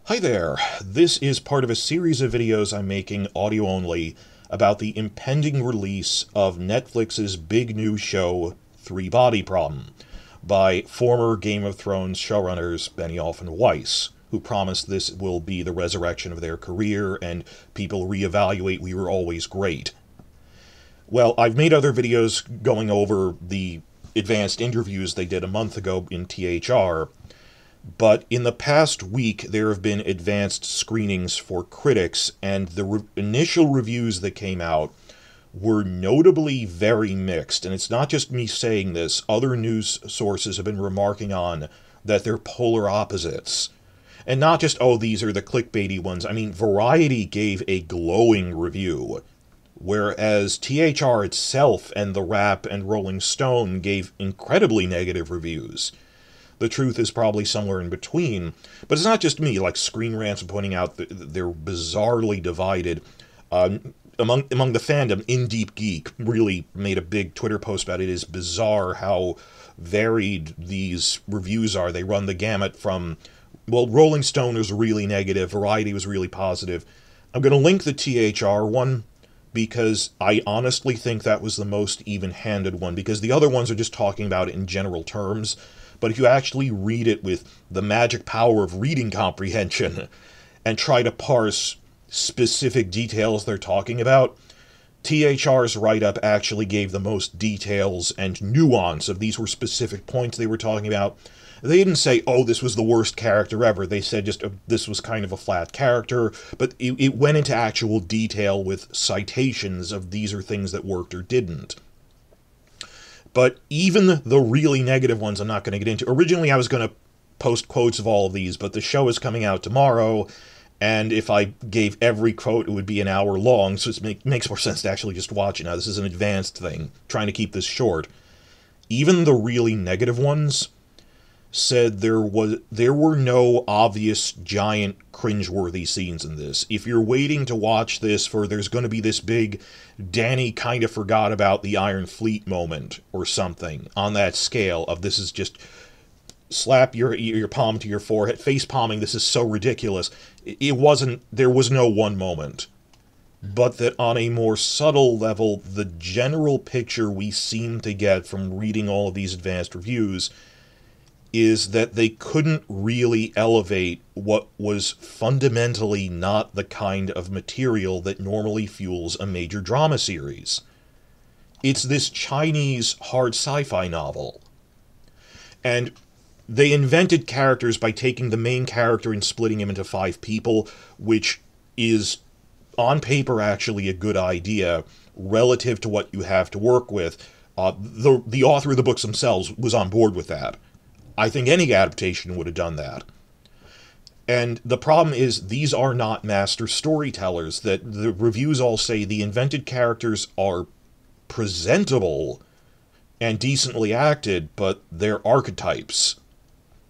Hi there, this is part of a series of videos I'm making audio only about the impending release of Netflix's big new show, Three Body Problem, by former Game of Thrones showrunners Benioff and Weiss, who promise this will be the resurrection of their career and people reevaluate We Were Always Great. Well, I've made other videos going over the advanced interviews they did a month ago in THR, but in the past week, there have been advanced screenings for critics, and the initial reviews that came out were notably very mixed. And it's not just me saying this. Other news sources have been remarking on that they're polar opposites. And not just, oh, these are the clickbaity ones. I mean, Variety gave a glowing review, whereas THR itself and The Wrap and Rolling Stone gave incredibly negative reviews. The truth is probably somewhere in between. But it's not just me, like Screen Rant's pointing out that they're bizarrely divided. Among the fandom, In Deep Geek really made a big Twitter post about it. It is bizarre how varied these reviews are. They run the gamut from, well, Rolling Stone was really negative, Variety was really positive. I'm going to link the THR one, because I honestly think that was the most even-handed one, because the other ones are just talking about it in general terms. But if you actually read it with the magic power of reading comprehension and try to parse specific details they're talking about, THR's write-up actually gave the most details and nuance of these were specific points they were talking about. They didn't say, oh, this was the worst character ever. They said just this was kind of a flat character, but it went into actual detail with citations of these are things that worked or didn't. But even the really negative ones I'm not going to get into. Originally I was going to post quotes of all of these, but the show is coming out tomorrow, and if I gave every quote it would be an hour long, so it makes more sense to actually just watch it now. This is an advanced thing, trying to keep this short. Even the really negative ones said there were no obvious giant cringeworthy scenes in this. If you're waiting to watch this for there's going to be this big Danny kind of forgot about the Iron Fleet moment or something on that scale of this is just slap your palm to your forehead, face palming, this is so ridiculous. It wasn't, there was no one moment. But that on a more subtle level, the general picture we seem to get from reading all of these advanced reviews is that they couldn't really elevate what was fundamentally not the kind of material that normally fuels a major drama series. It's this Chinese hard sci-fi novel. And they invented characters by taking the main character and splitting him into 5 people, which is, on paper, actually a good idea relative to what you have to work with. The author of the books themselves was on board with that. I think any adaptation would have done that. And the problem is, these are not master storytellers. That the reviews all say the invented characters are presentable and decently acted, but they're archetypes.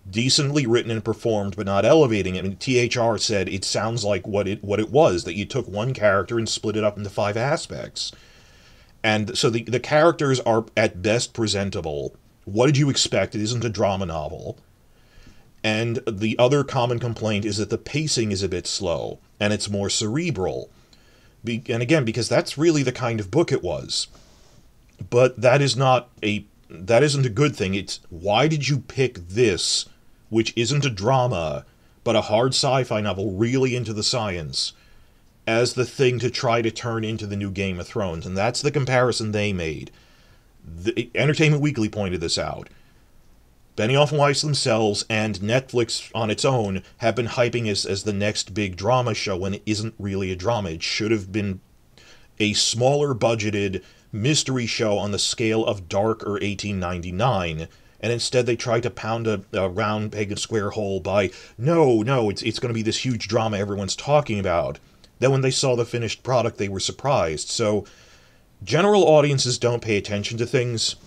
Decently written and performed, but not elevating it. I mean, THR said it sounds like what it was, that you took one character and split it up into 5 aspects. And so the characters are at best presentable. What did you expect? It isn't a drama novel. And the other common complaint is that the pacing is a bit slow, and it's more cerebral. And again, because that's really the kind of book it was. But that isn't a good thing. It's, why did you pick this, which isn't a drama, but a hard sci-fi novel really into the science, as the thing to try to turn into the new Game of Thrones? And that's the comparison they made. The Entertainment Weekly pointed this out. Benioff and Weiss themselves and Netflix on its own have been hyping this as the next big drama show when it isn't really a drama. It should have been a smaller budgeted mystery show on the scale of Dark or 1899, and instead they tried to pound a round peg in a square hole by, no, it's going to be this huge drama everyone's talking about. Then when they saw the finished product, they were surprised. So general audiences don't pay attention to things,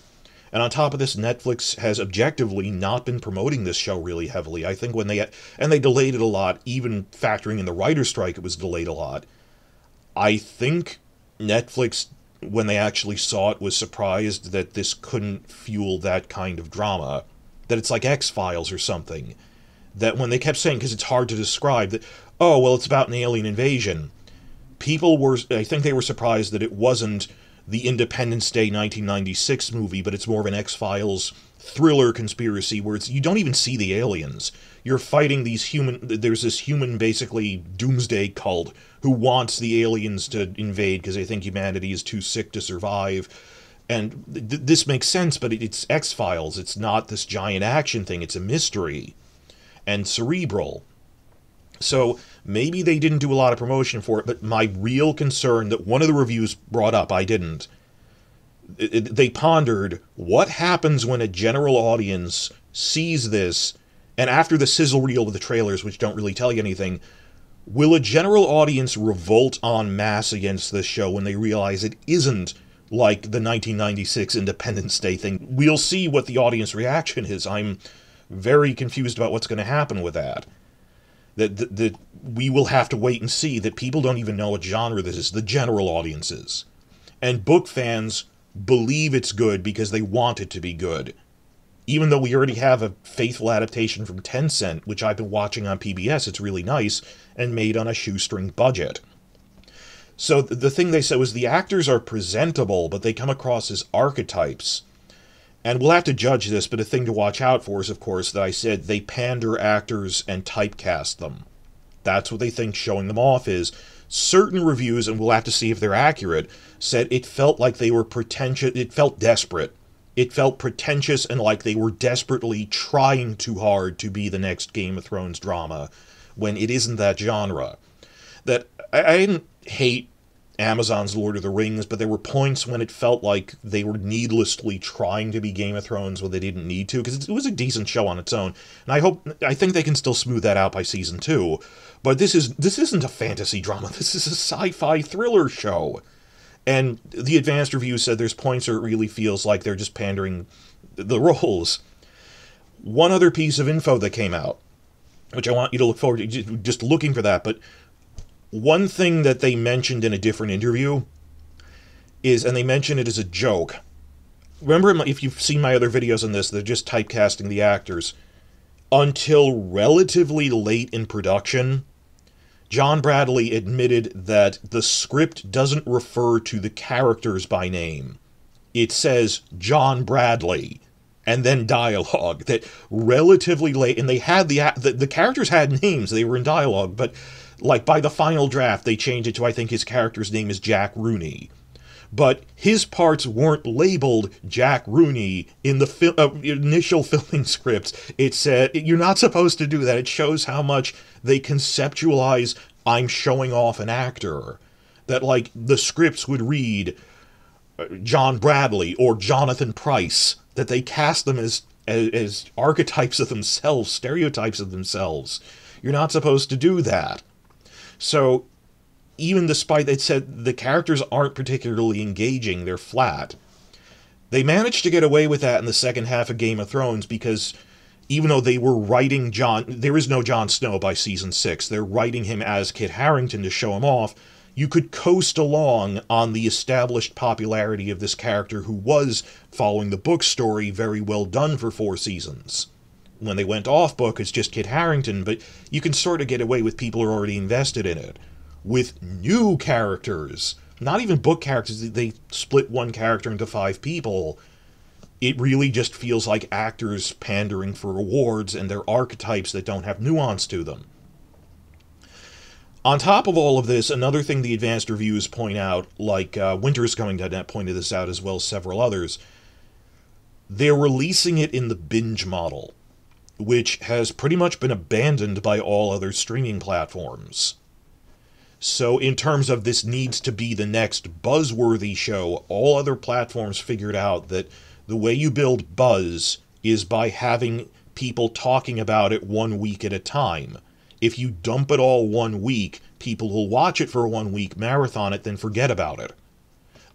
and on top of this, Netflix has objectively not been promoting this show really heavily. I think they delayed it a lot, even factoring in the writer's strike, it was delayed a lot. I think Netflix, when they actually saw it, was surprised that this couldn't fuel that kind of drama. That it's like X-Files or something. that when they kept saying, because it's hard to describe, that, oh, well, it's about an alien invasion, people were, I think they were surprised that it wasn't the Independence Day 1996 movie, but it's more of an X-Files thriller conspiracy where you don't even see the aliens. You're fighting there's this human, basically, doomsday cult who wants the aliens to invade because they think humanity is too sick to survive. And this makes sense, but it's X-Files. It's not this giant action thing. It's a mystery. And cerebral. So maybe they didn't do a lot of promotion for it, but my real concern that one of the reviews brought up, I didn't, they pondered, what happens when a general audience sees this, and after the sizzle reel of the trailers, which don't really tell you anything, will a general audience revolt en masse against this show when they realize it isn't like the 1996 Independence Day thing? We'll see what the audience reaction is. I'm very confused about what's going to happen with that. That we will have to wait and see, that people don't even know what genre this is, the general audiences. And book fans believe it's good because they want it to be good. Even though we already have a faithful adaptation from Tencent, which I've been watching on PBS, it's really nice, and made on a shoestring budget. So the thing they said was the actors are presentable, but they come across as archetypes. And we'll have to judge this, but a thing to watch out for is, of course, that I said they pander actors and typecast them. That's what they think showing them off is. Certain reviews, and we'll have to see if they're accurate, said it felt like they were pretentious, it felt desperate. It felt pretentious and like they were desperately trying too hard to be the next Game of Thrones drama, when it isn't that genre. That I didn't hate Amazon's Lord of the Rings, but there were points when it felt like they were needlessly trying to be Game of Thrones when they didn't need to, because it was a decent show on its own, and I think they can still smooth that out by season 2. But this isn't a fantasy drama, this is a sci-fi thriller show. And the advanced review said there's points where it really feels like they're just pandering the roles. One other piece of info that came out, which I want you to look forward to, just looking for that, but one thing that they mentioned in a different interview is, and they mention it as a joke. Remember, if you've seen my other videos on this, they're just typecasting the actors. Until relatively late in production, John Bradley admitted that the script doesn't refer to the characters by name. It says John Bradley, and then dialogue. That relatively late, and they had the characters had names, they were in dialogue, but like by the final draft, they changed it to, I think his character's name is Jack Rooney. But his parts weren't labeled Jack Rooney in the initial filming scripts. It said, you're not supposed to do that. It shows how much they conceptualize, I'm showing off an actor. That, like, the scripts would read John Bradley or Jonathan Pryce. That they cast them as archetypes of themselves, stereotypes of themselves. You're not supposed to do that. So, even despite it said the characters aren't particularly engaging, they're flat, they managed to get away with that in the second half of Game of Thrones because even though they were writing there is no Jon Snow by season 6, they're writing him as Kit Harington to show him off, you could coast along on the established popularity of this character who was, following the book story, very well done for 4 seasons. When they went off book, it's just Kit Harington, but you can sort of get away with people who are already invested in it. With new characters, not even book characters, they split one character into 5 people. It really just feels like actors pandering for awards and their archetypes that don't have nuance to them. On top of all of this, another thing the advanced reviews point out, like Winter's Coming to Net pointed this out as well as several others, they're releasing it in the binge model, which has pretty much been abandoned by all other streaming platforms. So in terms of this needs to be the next buzzworthy show, all other platforms figured out that the way you build buzz is by having people talking about it 1 week at a time. If you dump it all 1 week, people will watch it for 1 week, marathon it, then forget about it.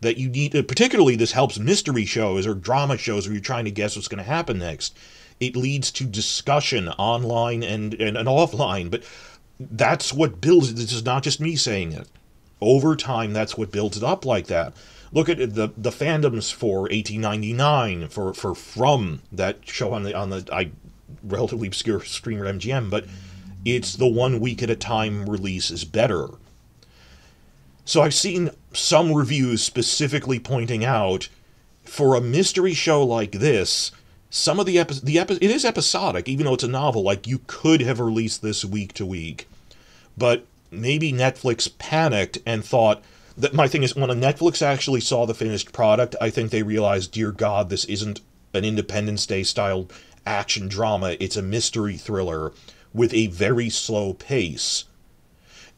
That you need, particularly this helps mystery shows or drama shows where you're trying to guess what's going to happen next. It leads to discussion online and offline, but that's what builds it. This is not just me saying it. Over time, that's what builds it up like that. Look at the fandoms for 1899, for From, that show on the I relatively obscure streamer at MGM, but it's the 1 week at a time release is better. So I've seen some reviews specifically pointing out, for a mystery show like this, some of it is episodic, even though it's a novel. Like, you could have released this week to week, but maybe Netflix panicked and thought that, my thing is, when Netflix actually saw the finished product, I think they realized, dear God, this isn't an Independence Day style action drama. It's a mystery thriller with a very slow pace.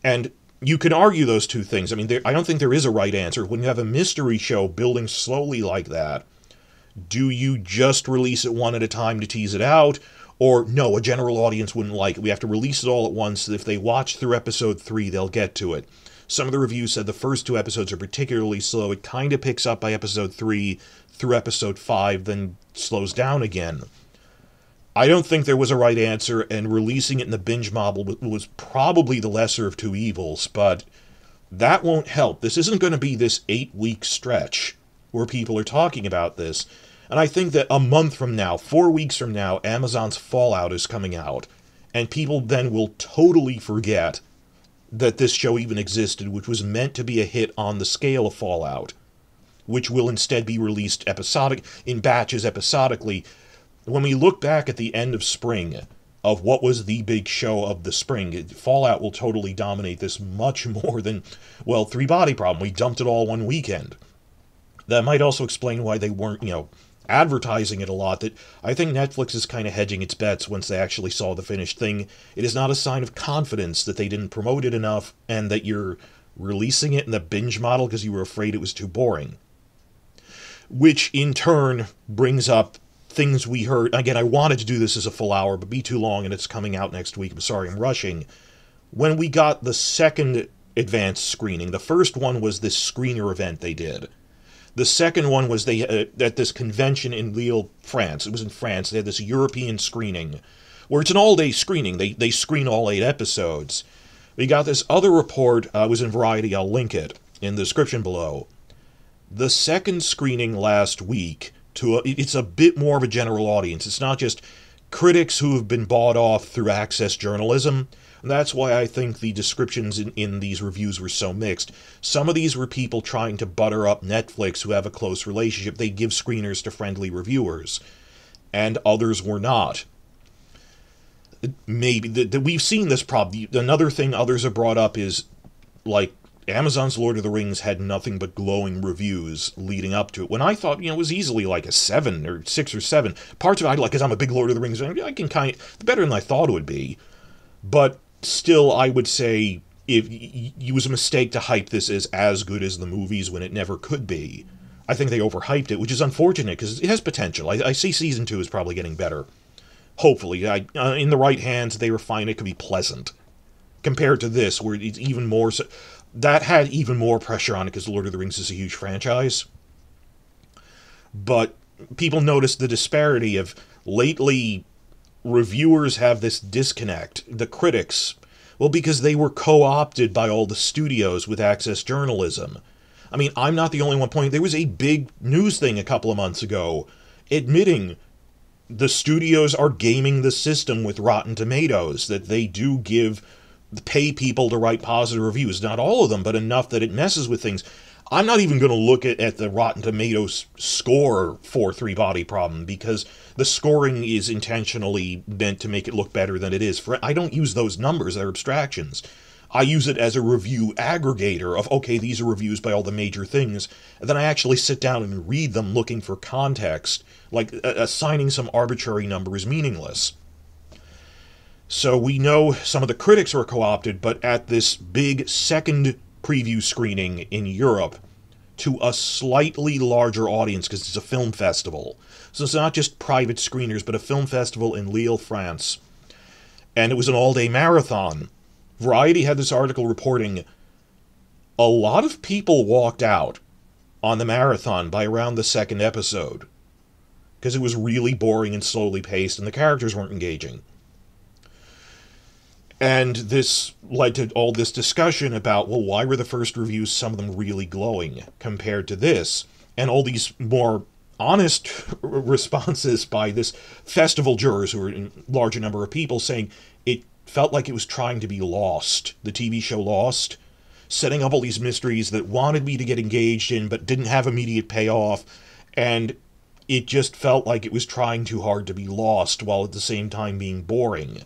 And you can argue those two things. I mean, I don't think there is a right answer. When you have a mystery show building slowly like that, do you just release it one at a time to tease it out? Or, no, a general audience wouldn't like it. We have to release it all at once. If they watch through episode 3, they'll get to it. Some of the reviews said the first 2 episodes are particularly slow. It kind of picks up by episode 3 through episode 5, then slows down again. I don't think there was a right answer, and releasing it in the binge model was probably the lesser of two evils, but that won't help. This isn't going to be this 8-week stretch where people are talking about this. And I think that a month from now, 4 weeks from now, Amazon's Fallout is coming out, and people then will totally forget that this show even existed, which was meant to be a hit on the scale of Fallout, which will instead be released in batches episodically. When we look back at the end of spring of what was the big show of the spring, Fallout will totally dominate this much more than, well, Three Body Problem. We dumped it all one weekend. That might also explain why they weren't, advertising it a lot. That I think Netflix is kind of hedging its bets once they actually saw the finished thing. It is not a sign of confidence that they didn't promote it enough and that you're releasing it in the binge model because you were afraid it was too boring. Which, in turn, brings up things we heard. Again, I wanted to do this as a full hour, but be too long, and it's coming out next week. I'm sorry, I'm rushing. When we got the second advanced screening, the first one was this screener event they did. The second one was at this convention in Lille, France. It was in France. They had this European screening, where it's an all-day screening. They screen all 8 episodes. We got this other report. It was in Variety. I'll link it in the description below. The second screening last week, it's a bit more of a general audience. It's not just critics who have been bought off through access journalism. And that's why I think the descriptions in these reviews were so mixed. Some of these were people trying to butter up Netflix who have a close relationship. They give screeners to friendly reviewers. And others were not. Maybe we've seen this problem. Another thing others have brought up is, like, Amazon's Lord of the Rings had nothing but glowing reviews leading up to it, when I thought, it was easily like a 7 or 6 or 7. Parts of it I like, because I'm a big Lord of the Rings fan. I can better than I thought it would be. But still, I would say it was a mistake to hype this as good as the movies when it never could be. I think they overhyped it, which is unfortunate, because it has potential. I see Season 2 is probably getting better. Hopefully. In the right hands, they refine it, could be pleasant. Compared to this, where it's even more... That had even more pressure on it, because Lord of the Rings is a huge franchise. But people noticed the disparity of, lately, reviewers have this disconnect. The critics, well, because they were co-opted by all the studios with access journalism. I mean, I'm not the only one pointing. There was a big news thing a couple of months ago admitting the studios are gaming the system with Rotten Tomatoes, that they do pay people to write positive reviews. Not all of them, but enough that it messes with things. I'm not even going to look at the Rotten Tomatoes score for Three Body Problem, because the scoring is intentionally meant to make it look better than it is. I don't use those numbers, they're abstractions. I use it as a review aggregator of, okay, these are reviews by all the major things, and then I actually sit down and read them looking for context. Like, assigning some arbitrary number is meaningless. So we know some of the critics were co-opted, but at this big second preview screening in Europe, to a slightly larger audience, because it's a film festival. So it's not just private screeners, but a film festival in Lille, France. And it was an all-day marathon. Variety had this article reporting a lot of people walked out on the marathon by around the second episode, because it was really boring and slowly paced, and the characters weren't engaging. And this led to all this discussion about, well, why were the first reviews, some of them really glowing, compared to this? And all these more honest responses by this festival jurors, who were a larger number of people, saying it felt like it was trying to be Lost, the TV show Lost, setting up all these mysteries that wanted me to get engaged in but didn't have immediate payoff, and it just felt like it was trying too hard to be Lost while at the same time being boring.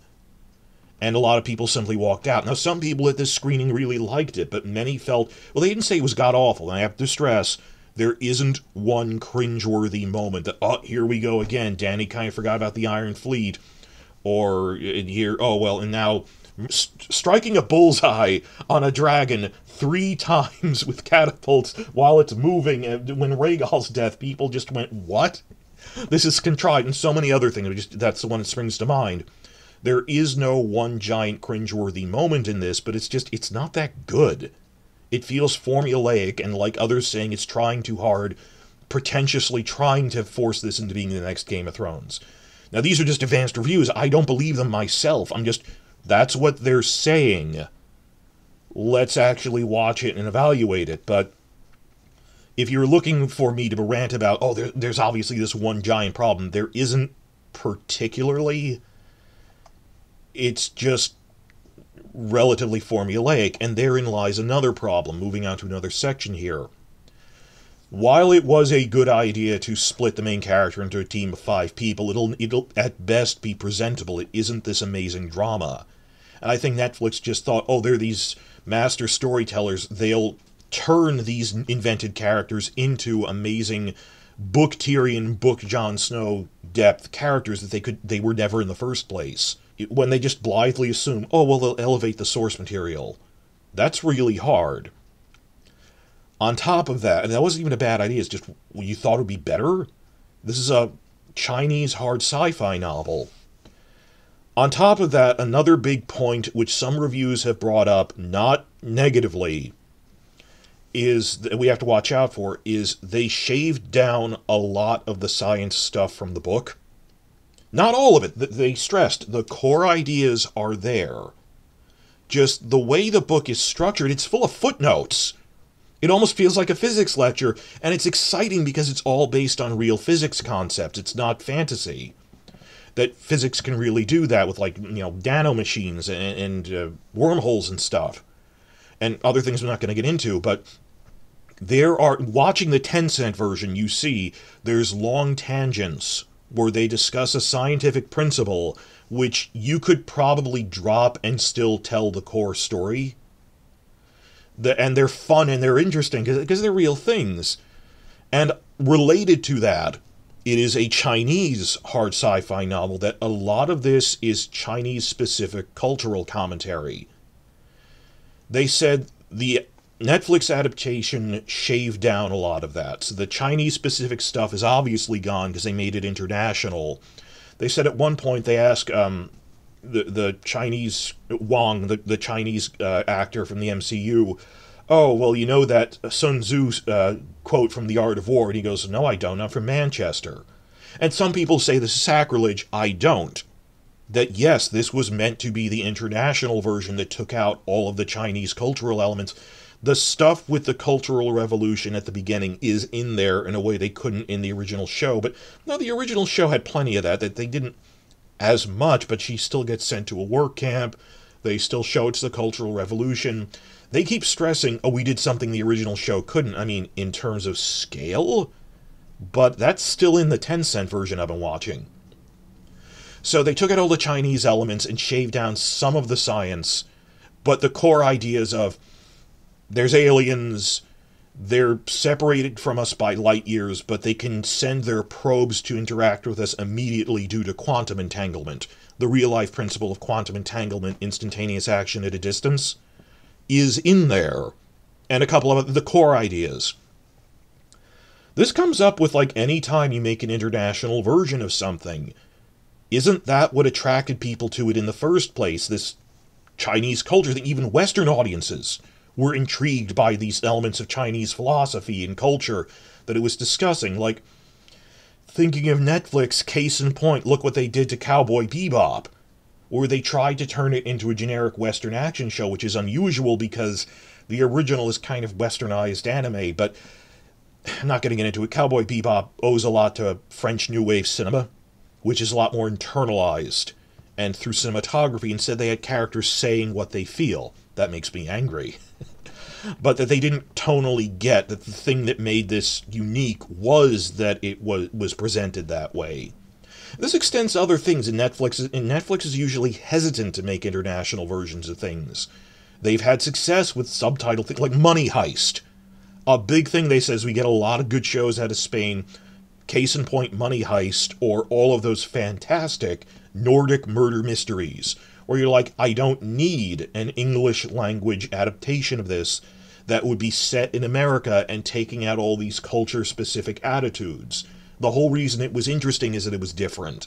And a lot of people simply walked out. Now, some people at this screening really liked it, but many felt, well, they didn't say it was god-awful, and I have to stress, there isn't one cringeworthy moment that, oh, here we go again, Danny kind of forgot about the Iron Fleet, or here, oh, well, and now striking a bullseye on a dragon 3 times with catapults while it's moving, and when Rhaegal's death, people just went, what? This is contrived, and so many other things, that's the one that springs to mind. There is no one giant cringeworthy moment in this, but it's not that good. It feels formulaic, and like others saying, it's trying too hard, pretentiously trying to force this into being the next Game of Thrones. Now, these are just advanced reviews. I don't believe them myself. That's what they're saying. Let's actually watch it and evaluate it. But if you're looking for me to rant about, oh, there's obviously this one giant problem, there isn't particularly. It's just relatively formulaic, and therein lies another problem, moving on to another section here. While it was a good idea to split the main character into a team of 5 people, it'll at best be presentable. It isn't this amazing drama. And I think Netflix just thought, oh, they're these master storytellers, they'll turn these invented characters into amazing book Tyrion, book Jon Snow depth characters that they were never in the first place. When they just blithely assume, oh, well, they'll elevate the source material. That's really hard. On top of that, and that wasn't even a bad idea, it's just, well, you thought it would be better? This is a Chinese hard sci-fi novel. On top of that, another big point, which some reviews have brought up, not negatively, is that we have to watch out for, is they shaved down a lot of the science stuff from the book. Not all of it. They stressed the core ideas are there. Just the way the book is structured, it's full of footnotes. It almost feels like a physics lecture, and it's exciting because it's all based on real physics concepts. It's not fantasy. That physics can really do that with, like, nanomachines and wormholes and stuff. And other things we're not going to get into, but watching the 10-cent version, you see there's long tangents where they discuss a scientific principle which you could probably drop and still tell the core story. And they're fun and they're interesting because they're real things. And related to that, it is a Chinese hard sci-fi novel that a lot of this is Chinese-specific cultural commentary. They said the Netflix adaptation shaved down a lot of that. So the Chinese-specific stuff is obviously gone because they made it international. They said at one point they asked the Chinese Wang, the Chinese actor from the MCU, oh, well, you know that Sun Tzu quote from The Art of War? And he goes, no, I don't. I'm from Manchester. And some people say this is sacrilege. I don't. That, yes, this was meant to be the international version that took out all of the Chinese cultural elements. The stuff with the Cultural Revolution at the beginning is in there in a way they couldn't in the original show. But, no, the original show had plenty of that they didn't as much, but she still gets sent to a work camp. They still show it's the Cultural Revolution. They keep stressing, oh, we did something the original show couldn't. I mean, in terms of scale? But that's still in the 10-cent version I've been watching. So they took out all the Chinese elements and shaved down some of the science, but the core ideas of there's aliens, they're separated from us by light years, but they can send their probes to interact with us immediately due to quantum entanglement. The real-life principle of quantum entanglement, instantaneous action at a distance, is in there. And a couple of the core ideas. This comes up with, like, any time you make an international version of something. Isn't that what attracted people to it in the first place? This Chinese culture, that even Western audiences were intrigued by these elements of Chinese philosophy and culture that it was discussing. Like, thinking of Netflix, case in point, look what they did to Cowboy Bebop, where they tried to turn it into a generic Western action show, which is unusual because the original is kind of Westernized anime, but I'm not going to get into it. Cowboy Bebop owes a lot to French New Wave cinema, which is a lot more internalized. And through cinematography, instead they had characters saying what they feel. That makes me angry. But that they didn't tonally get that the thing that made this unique was that it was presented that way. This extends to other things, and Netflix is usually hesitant to make international versions of things. They've had success with subtitle things like Money Heist. A big thing they say is we get a lot of good shows out of Spain. Case in point, Money Heist, or all of those fantastic Nordic murder mysteries, where you're like, I don't need an English language adaptation of this that would be set in America and taking out all these culture-specific attitudes. The whole reason it was interesting is that it was different.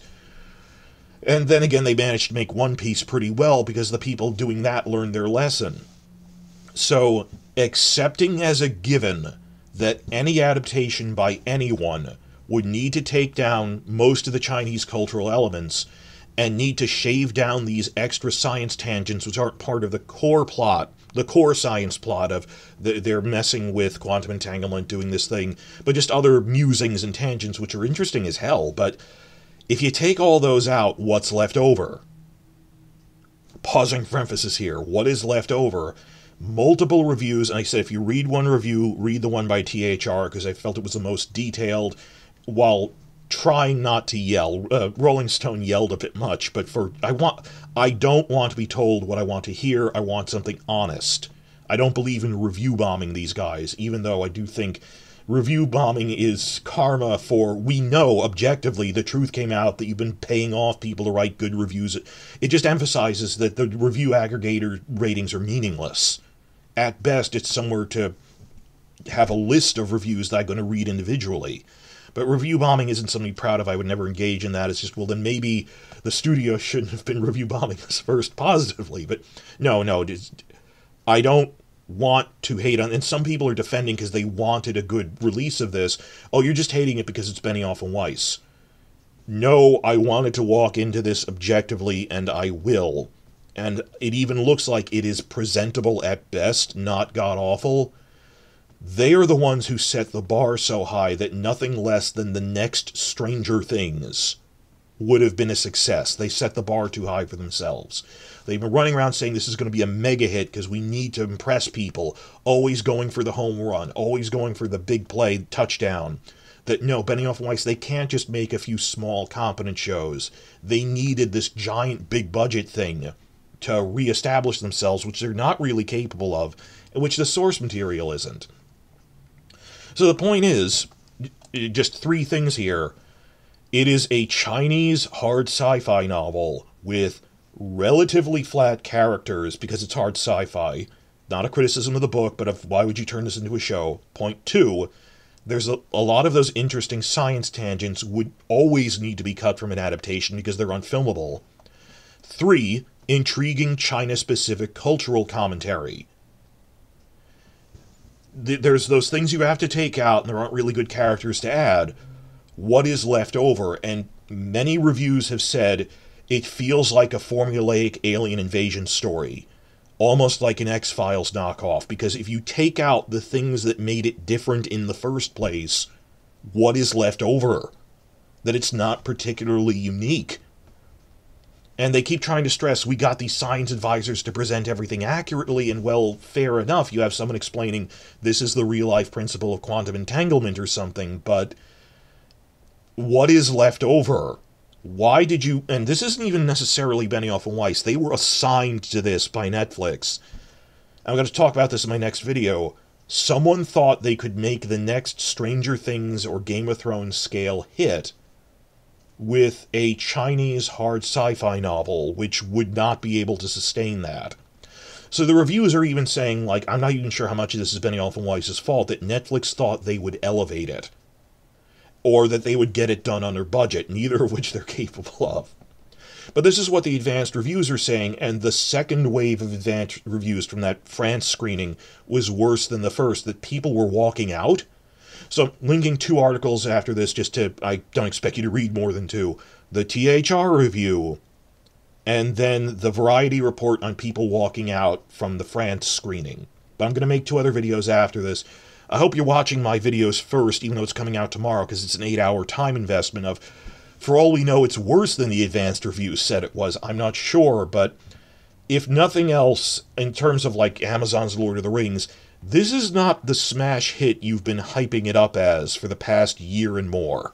And then again, they managed to make One Piece pretty well because the people doing that learned their lesson. So, accepting as a given that any adaptation by anyone would need to take down most of the Chinese cultural elements and need to shave down these extra science tangents which aren't part of the core plot, the core science plot of they're messing with quantum entanglement, doing this thing, but just other musings and tangents which are interesting as hell. But if you take all those out, what's left over? Pausing for emphasis here, what is left over? Multiple reviews, and I said if you read one review, read the one by THR, because I felt it was the most detailed, while trying not to yell. Rolling Stone yelled a bit much, but I don't want to be told what I want to hear. I want something honest. I don't believe in review bombing these guys, even though I do think review bombing is karma for, we know objectively the truth came out that you've been paying off people to write good reviews. It just emphasizes that the review aggregator ratings are meaningless. At best, it's somewhere to have a list of reviews that I'm going to read individually. But review bombing isn't something I'm proud of. I would never engage in that. It's just, well, then maybe the studio shouldn't have been review bombing us first positively. But no, I don't want to hate on, and some people are defending because they wanted a good release of this. Oh, you're just hating it because it's Benioff and Weiss. No, I wanted to walk into this objectively, and I will. And it even looks like it is presentable at best, not god-awful. They are the ones who set the bar so high that nothing less than the next Stranger Things would have been a success. They set the bar too high for themselves. They've been running around saying this is going to be a mega hit because we need to impress people, always going for the home run, always going for the big play touchdown. That no, Benioff and Weiss, they can't just make a few small competent shows. They needed this giant big budget thing to reestablish themselves, which they're not really capable of, and which the source material isn't. So the point is, just three things here. It is a Chinese hard sci-fi novel with relatively flat characters because it's hard sci-fi. Not a criticism of the book, but of why would you turn this into a show? Point two, there's a lot of those interesting science tangents would always need to be cut from an adaptation because they're unfilmable. Three, intriguing China-specific cultural commentary. There's those things you have to take out, and there aren't really good characters to add. What is left over? And many reviews have said it feels like a formulaic alien invasion story. Almost like an X-Files knockoff, because if you take out the things that made it different in the first place, what is left over? That it's not particularly unique. And they keep trying to stress, we got these science advisors to present everything accurately, and well, fair enough, you have someone explaining this is the real-life principle of quantum entanglement or something, but what is left over? Why did you... And this isn't even necessarily Benioff and Weiss. They were assigned to this by Netflix. I'm going to talk about this in my next video. Someone thought they could make the next Stranger Things or Game of Thrones scale hit with a Chinese hard sci-fi novel, which would not be able to sustain that. So the reviews are even saying, like, I'm not even sure how much of this is Benioff and Weiss's fault, that Netflix thought they would elevate it. Or that they would get it done under budget, neither of which they're capable of. But this is what the advanced reviews are saying, and the second wave of advanced reviews from that France screening was worse than the first, that people were walking out. So I'm linking two articles after this just to, I don't expect you to read more than two. The THR review, and then the Variety report on people walking out from the France screening. But I'm going to make two other videos after this. I hope you're watching my videos first, even though it's coming out tomorrow, because it's an 8-hour time investment of, for all we know, it's worse than the advanced reviews said it was. I'm not sure, but if nothing else, in terms of like Amazon's Lord of the Rings, this is not the smash hit you've been hyping it up as for the past year and more.